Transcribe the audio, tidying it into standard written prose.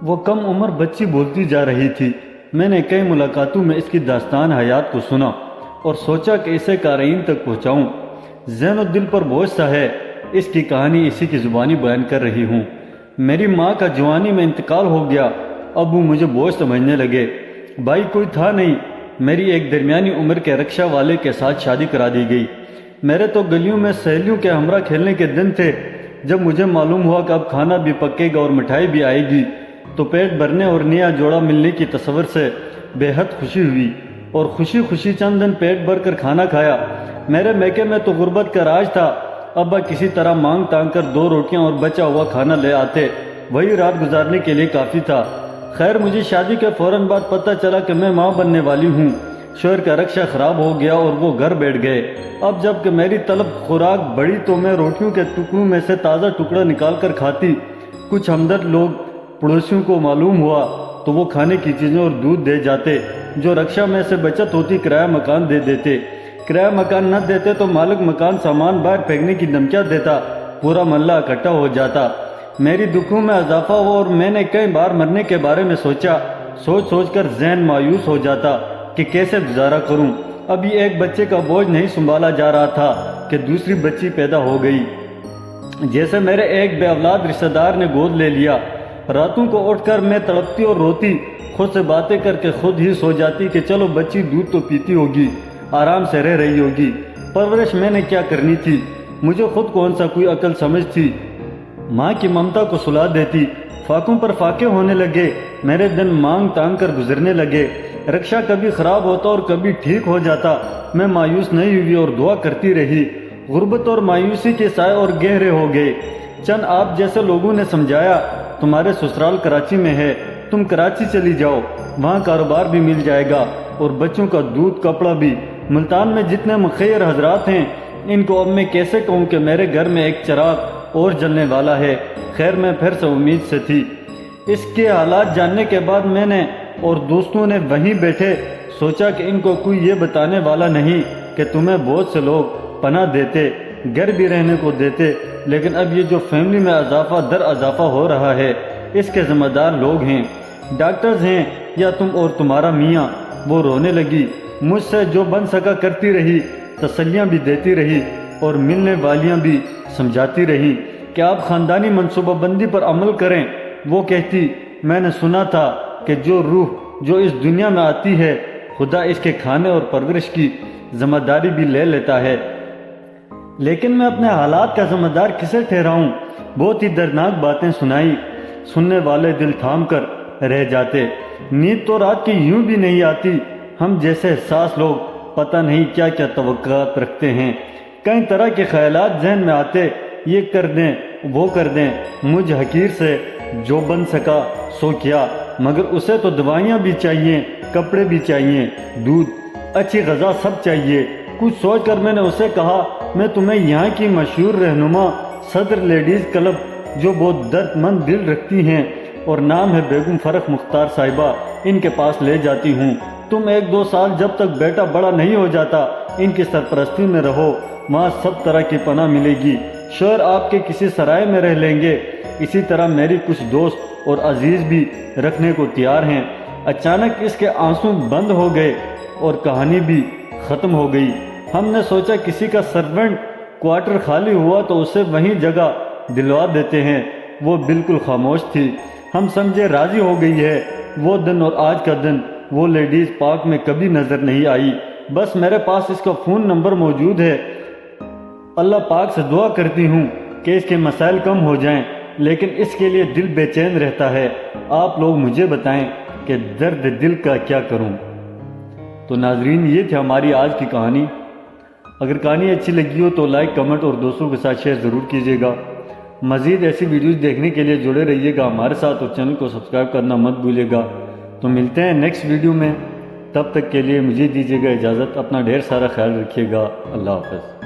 وہ کم عمر بچی بولتی جا رہی تھی۔ میں نے کئی ملاقاتوں میں اس کی داستان حیات کو سنا اور سوچا کہ اسے قارئین تک پہنچاؤں۔ ذہن و دل پر بوجھ سا ہے، اس کی کہانی اسی کی زبانی بیان کر رہی ہوں۔ میری ماں کا جوانی میں انتقال ہو گیا، ابو مجھے بوجھ سمجھنے لگے، بھائی کوئی تھا نہیں۔ میری ایک درمیانی عمر کے رکشہ والے کے ساتھ شادی کرا دی گئی۔ میرے تو گلیوں میں سہیلیوں کے ہمراہ کھیلنے کے دن تھے۔ جب مجھے معلوم ہوا کہ اب کھانا بھی پکے گا اور مٹھائی بھی آئے گی تو پیٹ بھرنے اور نیا جوڑا ملنے کی تصور سے بے حد خوشی ہوئی، اور خوشی خوشی چند دن پیٹ بھر کر کھانا کھایا۔ میرے میکے میں تو غربت کا راج تھا، ابا کسی طرح مانگ تانگ کر 2 روٹیاں اور بچا ہوا کھانا لے آتے، وہی رات گزارنے کے لیے کافی تھا۔ خیر مجھے شادی کے فوراً بعد پتہ چلا کہ میں ماں بننے والی ہوں۔ شوہر کا رکشہ خراب ہو گیا اور وہ گھر بیٹھ گئے۔ اب جب کہ میری طلب خوراک بڑھی تو میں روٹیوں کے ٹکڑوں میں سے تازہ ٹکڑا نکال کر کھاتی۔ کچھ ہمدرد لوگ پڑوسیوں کو معلوم ہوا تو وہ کھانے کی چیزیں اور دودھ دے جاتے، جو رکشہ میں سے بچت ہوتی کرایہ مکان دے دیتے۔ کرایہ مکان نہ دیتے تو مالک مکان سامان باہر پھینکنے کی دھمکیاں دیتا، پورا محلہ اکٹھا ہو جاتا۔ میری دکھوں میں اضافہ ہوا اور میں نے کئی بار مرنے کے بارے میں سوچا۔ سوچ سوچ کر ذہن مایوس ہو جاتا کہ کیسے گزارا کروں۔ ابھی ایک بچے کا بوجھ نہیں سنبھالا جا رہا تھا کہ دوسری بچی پیدا ہو گئی، جیسے میرے ایک بے اولاد رشتہ دار نے گود لے لیا۔ راتوں کو اٹھ کر میں تڑپتی اور روتی، خود سے باتیں کر کے خود ہی سو جاتی کہ چلو بچی دودھ تو پیتی ہوگی، آرام سے رہ رہی ہوگی۔ پرورش میں نے کیا کرنی تھی، مجھے خود کون سا کوئی عقل سمجھ تھی۔ ماں کی ممتا کو سلا دیتی۔ فاقوں پر فاقے ہونے لگے، میرے دن مانگ تانگ کر گزرنے لگے۔ رکشہ کبھی خراب ہوتا اور کبھی ٹھیک ہو جاتا، میں مایوس نہیں ہوئی اور دعا کرتی رہی۔ غربت اور مایوسی کے سائے اور گہرے ہو گئے۔ چند آپ جیسے لوگوں نے سمجھایا تمہارے سسرال کراچی میں ہے، تم کراچی چلی جاؤ، وہاں کاروبار بھی مل جائے گا اور بچوں کا دودھ کپڑا بھی۔ ملتان میں جتنے مخیر حضرات ہیں ان کو اب میں کیسے کہوں کہ میرے گھر میں ایک چراغ اور جلنے والا ہے۔ خیر میں پھر سے امید سے تھی۔ اس کے حالات جاننے کے بعد میں نے اور دوستوں نے وہیں بیٹھے سوچا کہ ان کو کوئی یہ بتانے والا نہیں کہ تمہیں بہت سے لوگ پناہ دیتے، گھر بھی رہنے کو دیتے، لیکن اب یہ جو فیملی میں اضافہ در اضافہ ہو رہا ہے اس کے ذمہ دار لوگ ہیں، ڈاکٹرز ہیں یا تم اور تمہارا میاں۔ وہ رونے لگی، مجھ سے جو بن سکا کرتی رہی، تسلیاں بھی دیتی رہی اور ملنے والیاں بھی سمجھاتی رہی کہ آپ خاندانی منصوبہ بندی پر عمل کریں۔ وہ کہتی، میں نے سنا تھا کہ جو روح جو اس دنیا میں آتی ہے خدا اس کے کھانے اور پرورش کی ذمہ داری بھی لے لیتا ہے، لیکن میں اپنے حالات کا ذمہ دار کسے ٹھہراؤں؟ بہت ہی دردناک باتیں سنائی، سننے والے دل تھام کر رہ جاتے۔ نیند تو رات کی یوں بھی نہیں آتی۔ ہم جیسے حساس لوگ پتہ نہیں کیا کیا توقعات رکھتے ہیں، کئی طرح کے خیالات ذہن میں آتے، یہ کر دیں وہ کر دیں، مجھ حقیر سے جو بن سکا سو کیا، مگر اسے تو دوائیاں بھی چاہیے، کپڑے بھی چاہیے، دودھ، اچھی غذا سب چاہیے۔ کچھ سوچ کر میں نے اسے کہا، میں تمہیں یہاں کی مشہور رہنما صدر لیڈیز کلب جو بہت درد مند دل رکھتی ہیں اور نام ہے بیگم فرخ مختار صاحبہ، ان کے پاس لے جاتی ہوں۔ تم 1-2 سال جب تک بیٹا بڑا نہیں ہو جاتا ان کی سرپرستی میں رہو، وہاں سب طرح کی پناہ ملے گی۔ شوہر آپ کے کسی سرائے میں رہ لیں گے، اسی طرح میری کچھ دوست اور عزیز بھی رکھنے کو تیار ہیں۔ اچانک اس کے آنسو بند ہو گئے اور کہانی بھی ختم ہو گئی۔ ہم نے سوچا کسی کا سرونٹ کوارٹر خالی ہوا تو اسے وہیں جگہ دلوا دیتے ہیں۔ وہ بالکل خاموش تھی، ہم سمجھے راضی ہو گئی ہے۔ وہ دن اور آج کا دن وہ لیڈیز پارک میں کبھی نظر نہیں آئی۔ بس میرے پاس اس کا فون نمبر موجود ہے۔ اللہ پاک سے دعا کرتی ہوں کہ اس کے مسائل کم ہو جائیں، لیکن اس کے لیے دل بے چین رہتا ہے۔ آپ لوگ مجھے بتائیں کہ درد دل کا کیا کروں۔ تو ناظرین، یہ تھی ہماری آج کی کہانی۔ اگر کہانی اچھی لگی ہو تو لائک، کمنٹ اور دوستوں کے ساتھ شیئر ضرور کیجیے گا۔ مزید ایسی ویڈیوز دیکھنے کے لیے جڑے رہیے گا ہمارے ساتھ اور چینل کو سبسکرائب کرنا مت بھولیے گا۔ تو ملتے ہیں نیکسٹ ویڈیو میں، تب تک کے لیے مجھے دیجیے گا اجازت۔ اپنا ڈھیر سارا خیال رکھیے گا۔ اللہ حافظ۔